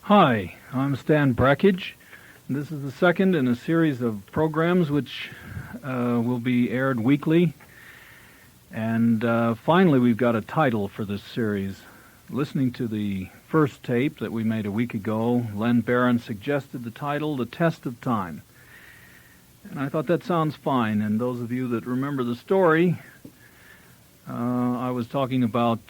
Hi, I'm Stan Brakhage. This is the second in a series of programs which will be aired weekly. And finally, we've got a title for this series. Listening to the first tape that we made a week ago, Len Barron suggested the title, The Test of Time. And I thought that sounds fine. And those of you that remember the story, I was talking about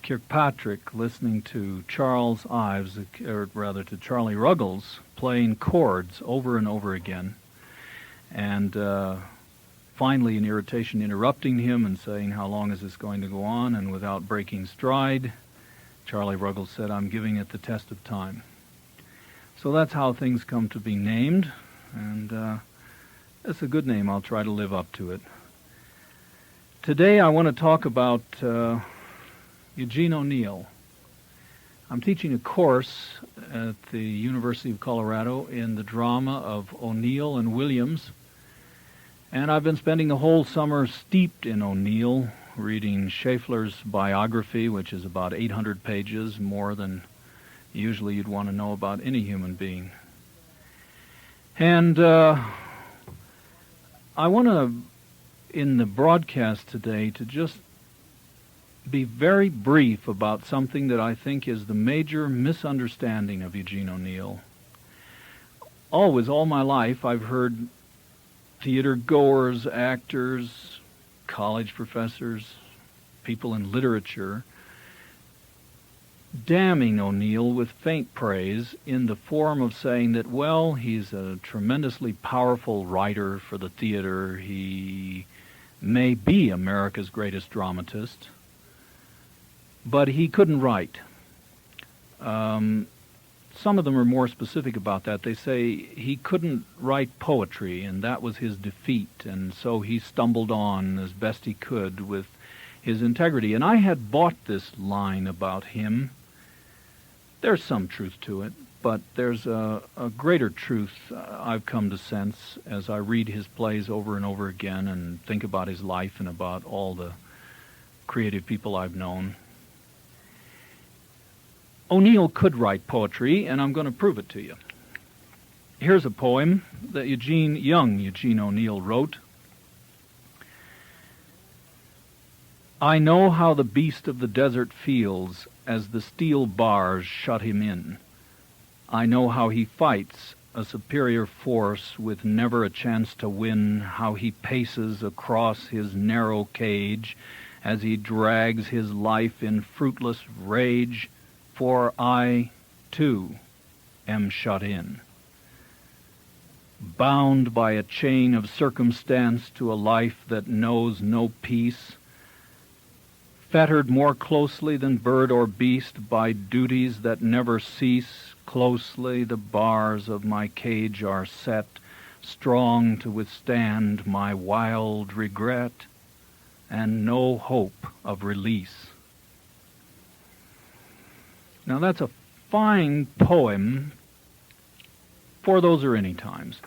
Kirkpatrick listening to Charles Ives, or rather to Charlie Ruggles, playing chords over and over again, and finally in irritation interrupting him and saying, how long is this going to go on? And without breaking stride, Charlie Ruggles said, I'm giving it the test of time. So that's how things come to be named, and it's a good name. I'll try to live up to it. Today I want to talk about Eugene O'Neill. I'm teaching a course at the University of Colorado in the drama of O'Neill and Williams, and I've been spending the whole summer steeped in O'Neill, reading Schaeffler's biography, which is about 800 pages, more than usually you'd want to know about any human being. And I want to, in the broadcast today, to just be very brief about something that I think is the major misunderstanding of Eugene O'Neill. Always, all my life, I've heard theater goers, actors, college professors, people in literature, damning O'Neill with faint praise in the form of saying that, well, he's a tremendously powerful writer for the theater. He may be America's greatest dramatist, but he couldn't write. Some of them are more specific about that. They say he couldn't write poetry, and that was his defeat, and so he stumbled on as best he could with his integrity. And I had bought this line about him. There's some truth to it, but there's a greater truth I've come to sense as I read his plays over and over again and think about his life and about all the creative people I've known. O'Neill could write poetry, and I'm going to prove it to you. Here's a poem that young Eugene O'Neill wrote. I know how the beast of the desert feels as the steel bars shut him in. I know how he fights a superior force with never a chance to win, how he paces across his narrow cage as he drags his life in fruitless rage. For I, too, am shut in, bound by a chain of circumstance to a life that knows no peace, fettered more closely than bird or beast by duties that never cease. Closely the bars of my cage are set, strong to withstand my wild regret, and no hope of release. Now that's a fine poem for those or any times.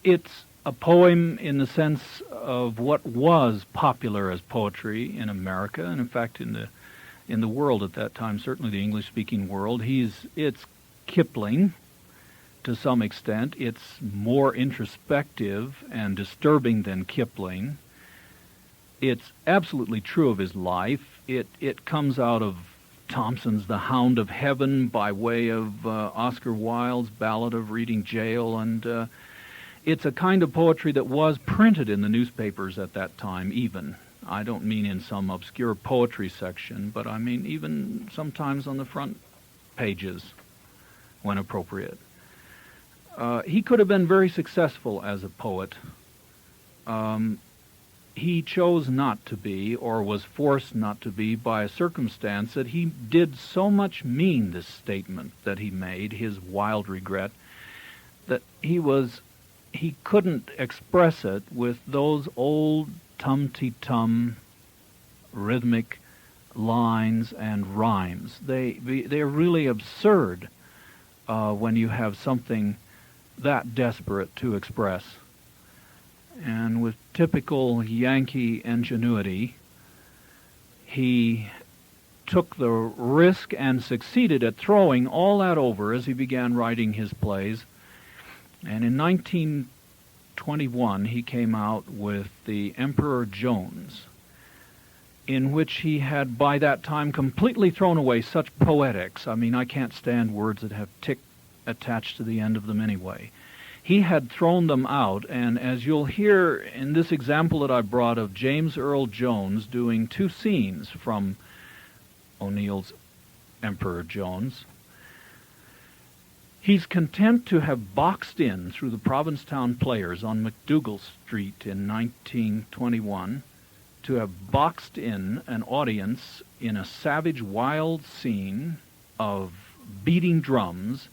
It's a poem in the sense of what was popular as poetry in America, and in fact in the world at that time, certainly the English-speaking world. It's Kipling to some extent. It's more introspective and disturbing than Kipling. It's absolutely true of his life. It comes out of Thompson's The Hound of Heaven by way of Oscar Wilde's Ballad of Reading Gaol, and it's a kind of poetry that was printed in the newspapers at that time even. I don't mean in some obscure poetry section, but I mean even sometimes on the front pages when appropriate. He could have been very successful as a poet. He chose not to be, or was forced not to be, by a circumstance that he did so much mean this statement that he made, his wild regret, that he couldn't express it with those old tum-ti-tum rhythmic lines and rhymes. They're really absurd when you have something that desperate to express. And with typical Yankee ingenuity, he took the risk and succeeded at throwing all that over as he began writing his plays. And in 1921, he came out with The Emperor Jones, in which he had by that time completely thrown away such poetics. I mean, I can't stand words that have tick attached to the end of them anyway. He had thrown them out, and as you'll hear in this example that I brought of James Earl Jones doing two scenes from O'Neill's Emperor Jones, he's content to have boxed in through the Provincetown Players on McDougall Street in 1921, to have boxed in an audience in a savage, wild scene of beating drums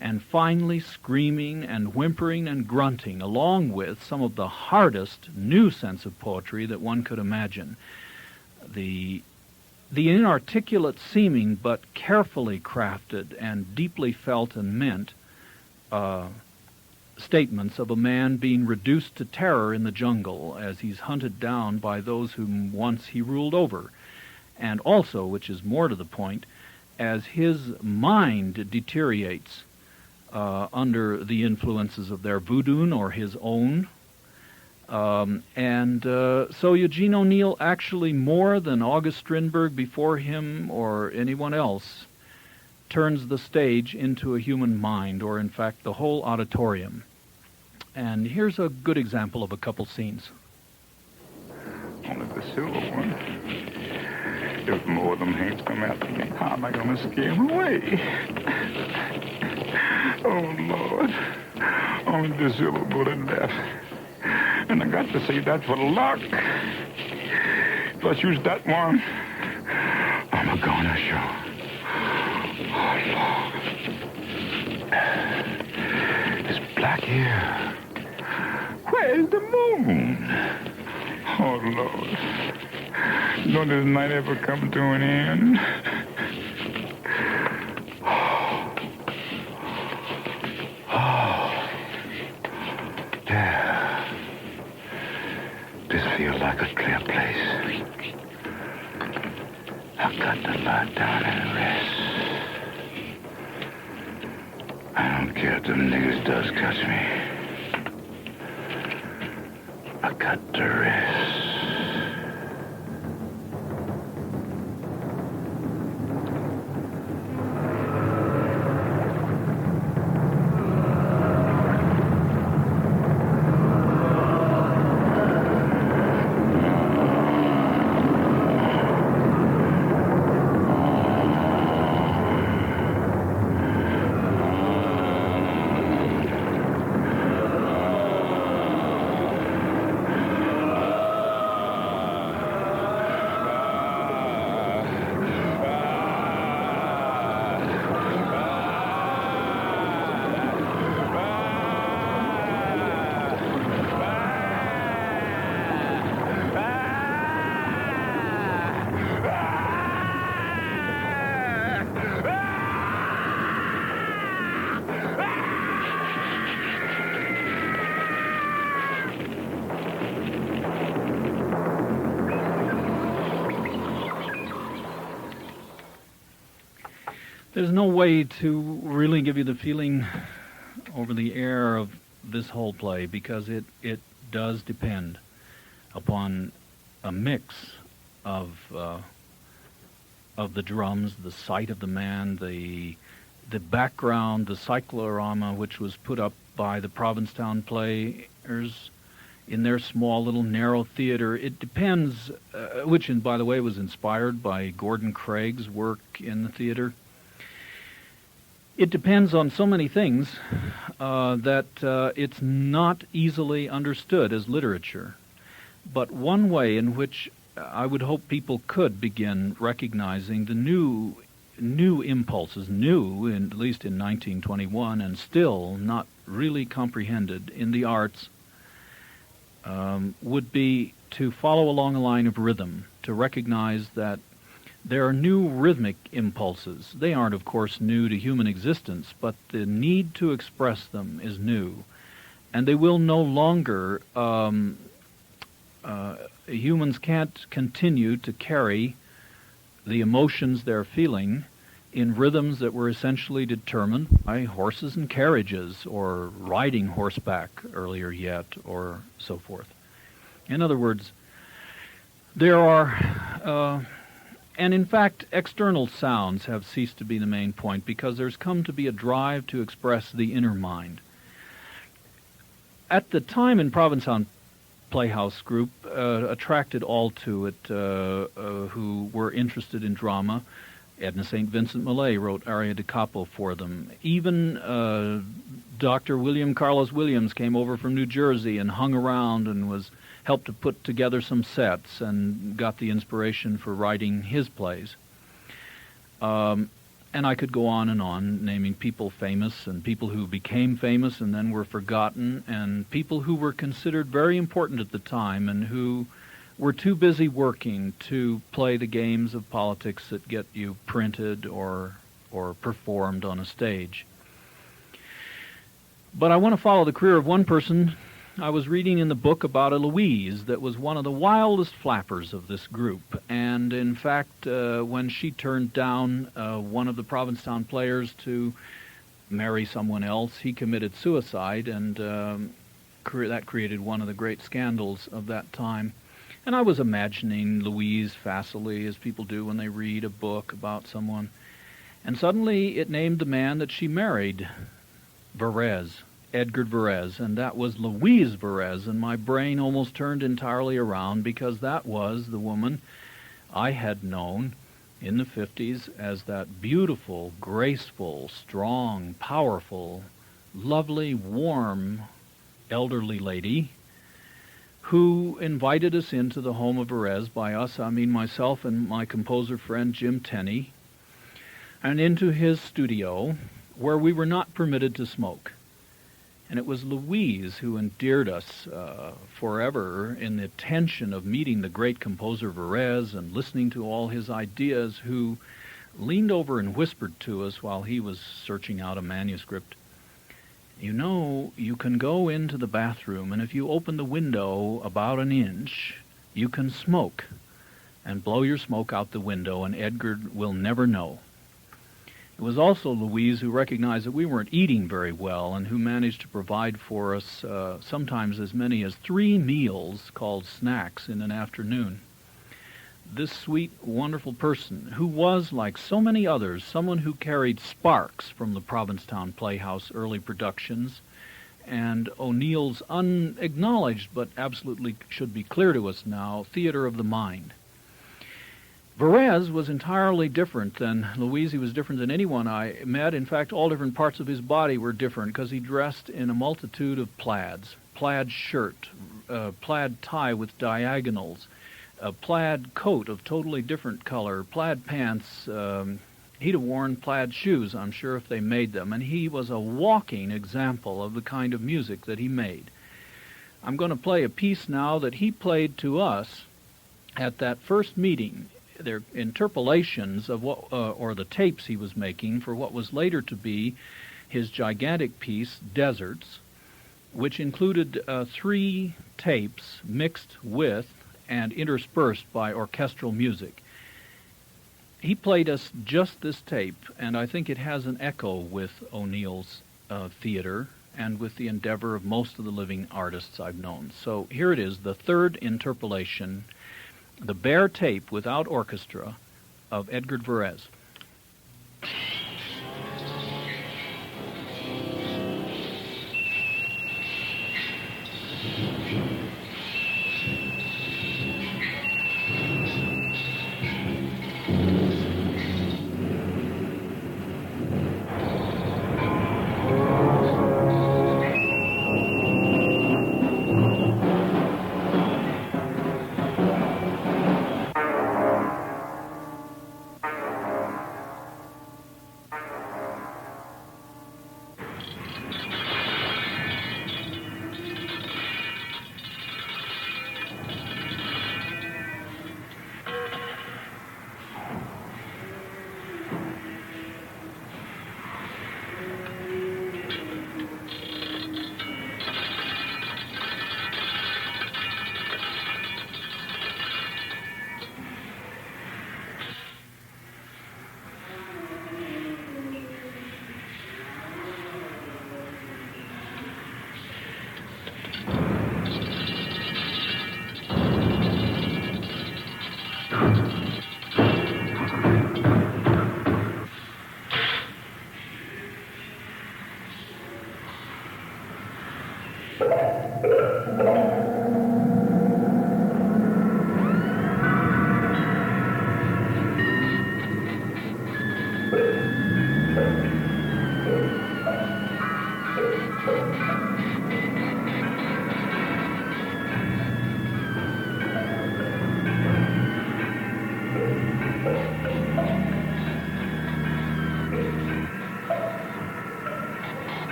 and finally screaming and whimpering and grunting, along with some of the hardest new sense of poetry that one could imagine. The inarticulate seeming but carefully crafted and deeply felt and meant statements of a man being reduced to terror in the jungle as he's hunted down by those whom once he ruled over. And also, which is more to the point, as his mind deteriorates under the influences of their voodoo or his own. So Eugene O'Neill, actually more than August Strindberg before him or anyone else, turns the stage into a human mind, or in fact the whole auditorium. And here's a good example of a couple scenes. Only the silver one. If more of them hands come after me, how am I going to scare them away? Oh, Lord. Only the silver bullet left. And I got to save that for luck. If I use that one, I'm gonna show. Oh, Lord. It's black here. Where's the moon? Oh, Lord. Don't this night ever come to an end? Feels like a clear place. I've got to lie down and rest. I don't care if them niggas does catch me. I got to rest. There's no way to really give you the feeling over the air of this whole play, because it does depend upon a mix of the drums, the sight of the man, the background, the cyclorama, which was put up by the Provincetown Players in their small little narrow theater. It depends, which, by the way, was inspired by Gordon Craig's work in the theater. It depends on so many things that it's not easily understood as literature. But one way in which I would hope people could begin recognizing the new impulses, at least in 1921, and still not really comprehended in the arts, would be to follow along a line of rhythm, to recognize that there are new rhythmic impulses. They aren't, of course, new to human existence, but the need to express them is new. And they will no longer, humans can't continue to carry the emotions they're feeling in rhythms that were essentially determined by horses and carriages, or riding horseback earlier yet, or so forth. In other words, there are, and in fact, external sounds have ceased to be the main point, because there's come to be a drive to express the inner mind. At the time, in Provincetown Playhouse Group attracted all to it who were interested in drama. Edna St. Vincent Millay wrote aria da capo for them. Even Dr. William Carlos Williams came over from New Jersey and hung around and helped to put together some sets and got the inspiration for writing his plays. And I could go on, naming people famous and people who became famous and then were forgotten, and people who were considered very important at the time and who were too busy working to play the games of politics that get you printed or performed on a stage. But I want to follow the career of one person. I was reading in the book about a Louise that was one of the wildest flappers of this group. And in fact, when she turned down one of the Provincetown Players to marry someone else, he committed suicide, and that created one of the great scandals of that time. And I was imagining Louise facilely, as people do when they read a book about someone. And suddenly it named the man that she married, Varèse. Edgar Varèse, and that was Louise Varèse, and my brain almost turned entirely around, because that was the woman I had known in the 50s as that beautiful, graceful, strong, powerful, lovely, warm, elderly lady who invited us into the home of Varèse. By us, I mean myself and my composer friend Jim Tenney, and into his studio where we were not permitted to smoke. And it was Louise who endeared us forever in the tension of meeting the great composer Varèse and listening to all his ideas, who leaned over and whispered to us while he was searching out a manuscript, "You know, you can go into the bathroom, and if you open the window about an inch, you can smoke, and blow your smoke out the window, and Edgar will never know." It was also Louise who recognized that we weren't eating very well, and who managed to provide for us sometimes as many as 3 meals called snacks in an afternoon. This sweet, wonderful person, who was, like so many others, someone who carried sparks from the Provincetown Playhouse early productions, and O'Neill's unacknowledged, but absolutely should be clear to us now, theater of the mind. Varèse was entirely different than Louise. He was different than anyone I met. In fact, all different parts of his body were different, because he dressed in a multitude of plaids. Plaid shirt, plaid tie with diagonals, a plaid coat of totally different color, plaid pants. He'd have worn plaid shoes, I'm sure, if they made them. And he was a walking example of the kind of music that he made. I'm going to play a piece now that he played to us at that first meeting. They're interpolations of what, or the tapes he was making for what was later to be his gigantic piece, Deserts, which included 3 tapes mixed with and interspersed by orchestral music. he played us just this tape, and I think it has an echo with O'Neill's theater and with the endeavor of most of the living artists I've known. So here it is, the third interpolation, the bare tape without orchestra of Edgar Varèse.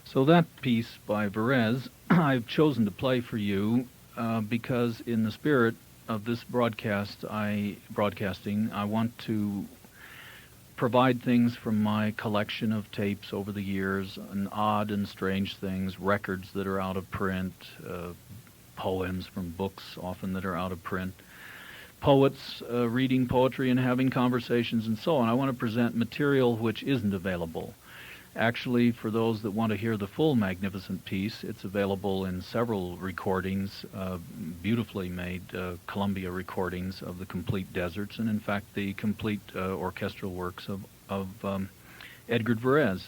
So that piece by Varèse I've chosen to play for you because in the spirit of this broadcasting, I want to provide things from my collection of tapes over the years, and odd and strange things, records that are out of print, poems from books often that are out of print, poets reading poetry and having conversations and so on. I want to present material which isn't available. Actually, for those that want to hear the full magnificent piece, it's available in several recordings, beautifully made Columbia recordings of the complete Deserts, and in fact the complete orchestral works of Edgar Varèse.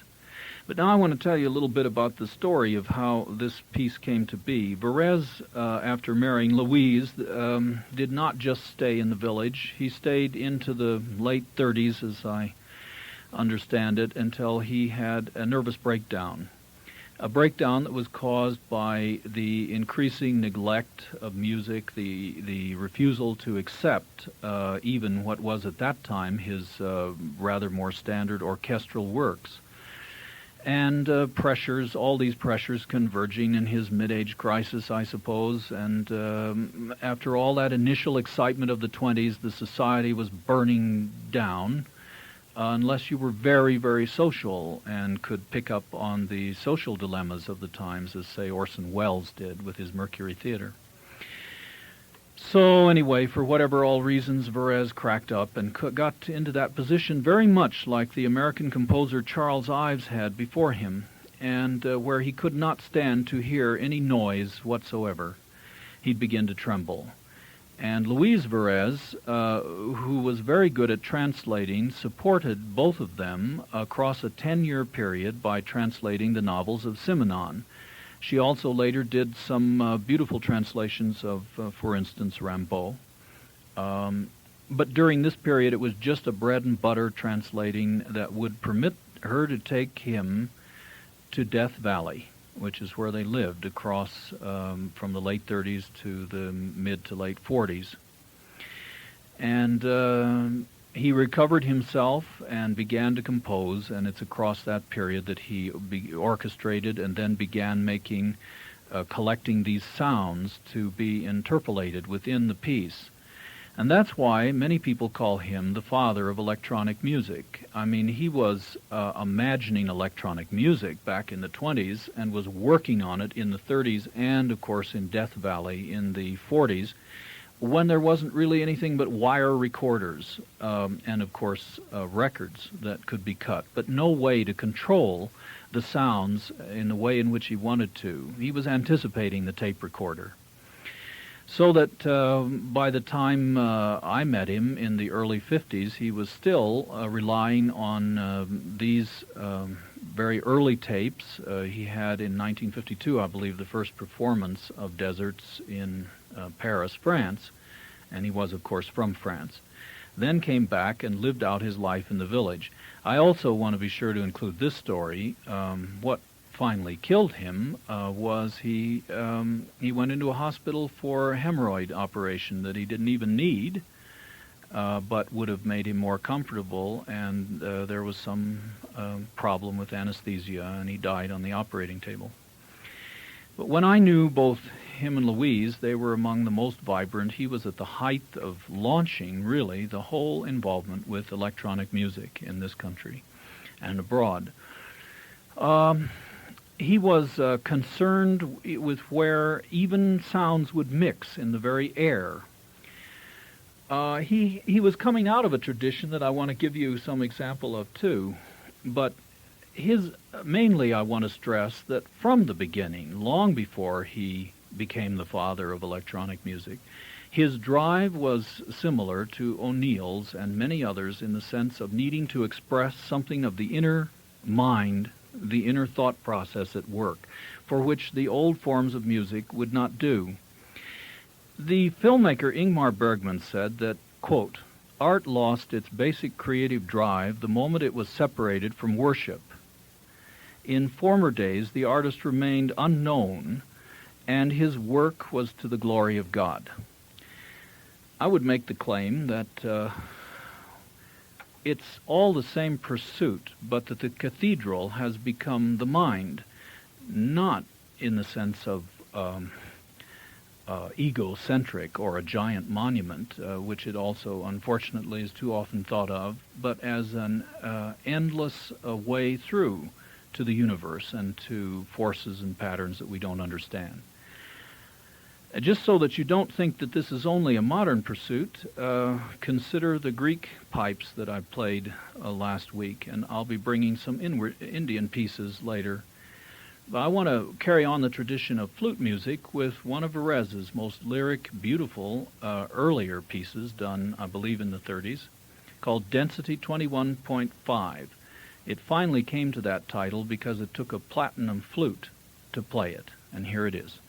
But now I want to tell you a little bit about the story of how this piece came to be. Varèse, after marrying Louise, did not just stay in the village. He stayed into the late 30s, as I understand it, until he had a nervous breakdown. A breakdown that was caused by the increasing neglect of music, the refusal to accept even what was at that time his rather more standard orchestral works. And pressures, all these pressures converging in his mid-age crisis, I suppose. And after all that initial excitement of the 20s, the society was burning down unless you were very, very social and could pick up on the social dilemmas of the times, as, say, Orson Welles did with his Mercury Theater. So anyway, for whatever all reasons, Varèse cracked up and got into that position very much like the American composer Charles Ives had before him, and where he could not stand to hear any noise whatsoever. He'd begin to tremble. And Louise Varèse, who was very good at translating, supported both of them across a 10-year period by translating the novels of Simenon. She also later did some beautiful translations of, for instance, Rimbaud. But during this period, it was just a bread-and-butter translating that would permit her to take him to Death Valley, which is where they lived across from the late 30s to the mid to late 40s. And he recovered himself and began to compose, and it's across that period that he orchestrated and then began making, collecting these sounds to be interpolated within the piece. And that's why many people call him the father of electronic music. I mean, he was imagining electronic music back in the 20s and was working on it in the 30s and, of course, in Death Valley in the 40s, when there wasn't really anything but wire recorders and, of course, records that could be cut, but no way to control the sounds in the way in which he wanted to. He was anticipating the tape recorder. So that by the time I met him in the early 50s, he was still relying on these very early tapes. He had in 1952, I believe, the first performance of Deserts in Paris, France, and he was, of course, from France. Then came back and lived out his life in the village. I also want to be sure to include this story. What finally killed him was he went into a hospital for a hemorrhoid operation that he didn't even need, but would have made him more comfortable, and there was some problem with anesthesia, and he died on the operating table. But when I knew both him and Louise, they were among the most vibrant. He was at the height of launching, really, the whole involvement with electronic music in this country and abroad. He was concerned with where even sounds would mix in the very air. He was coming out of a tradition that I want to give you some example of too, but mainly I want to stress that from the beginning, long before he became the father of electronic music, his drive was similar to O'Neill's and many others in the sense of needing to express something of the inner mind, the inner thought process at work, for which the old forms of music would not do. The filmmaker Ingmar Bergman said that, quote, "Art lost its basic creative drive the moment it was separated from worship. In former days, the artist remained unknown, and his work was to the glory of God." I would make the claim that it's all the same pursuit, but that the cathedral has become the mind, not in the sense of egocentric or a giant monument, which it also, unfortunately, is too often thought of, but as an endless way through to the universe and to forces and patterns that we don't understand. Just so that you don't think that this is only a modern pursuit, consider the Greek pipes that I played last week, and I'll be bringing some Indian pieces later. But I want to carry on the tradition of flute music with one of Varèse's most lyric, beautiful, earlier pieces done, I believe, in the 30s, called Density 21.5. It finally came to that title because it took a platinum flute to play it, and here it is.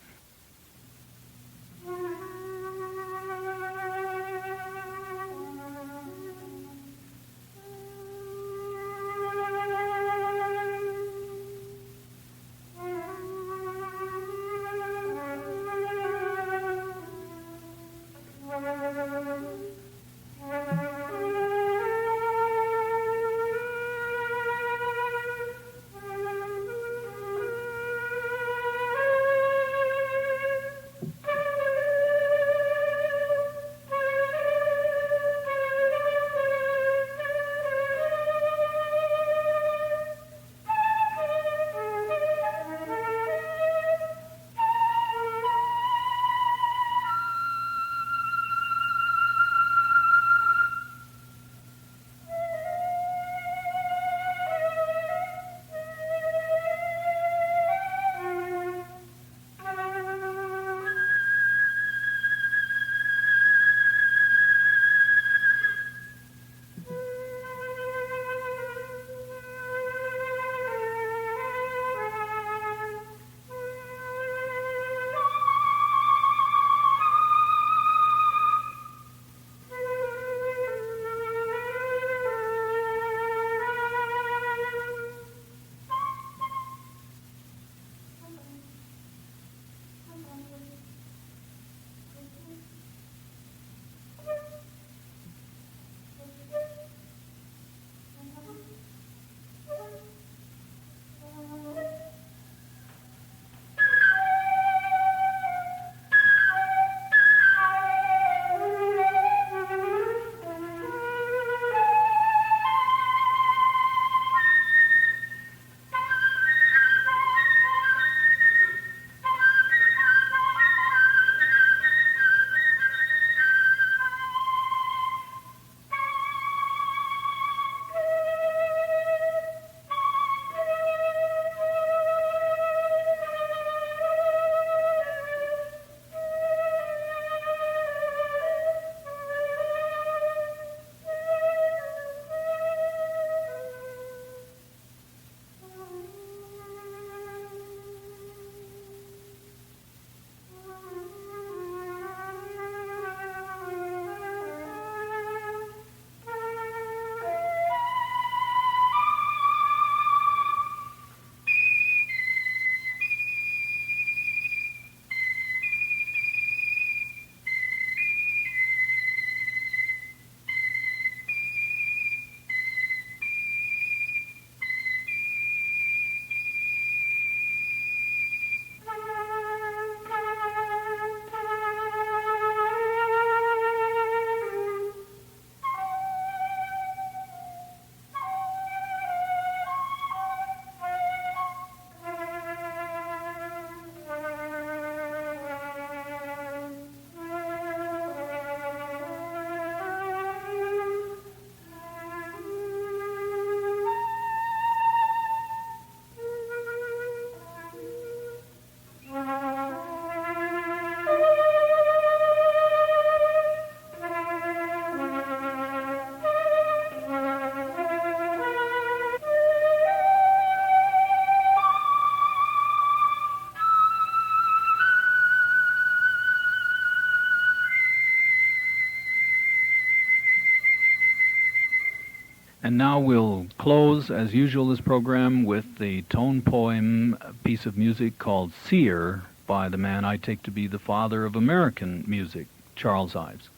And now we'll close, as usual, this program with the tone poem piece of music called Seer by the man I take to be the father of American music, Charles Ives.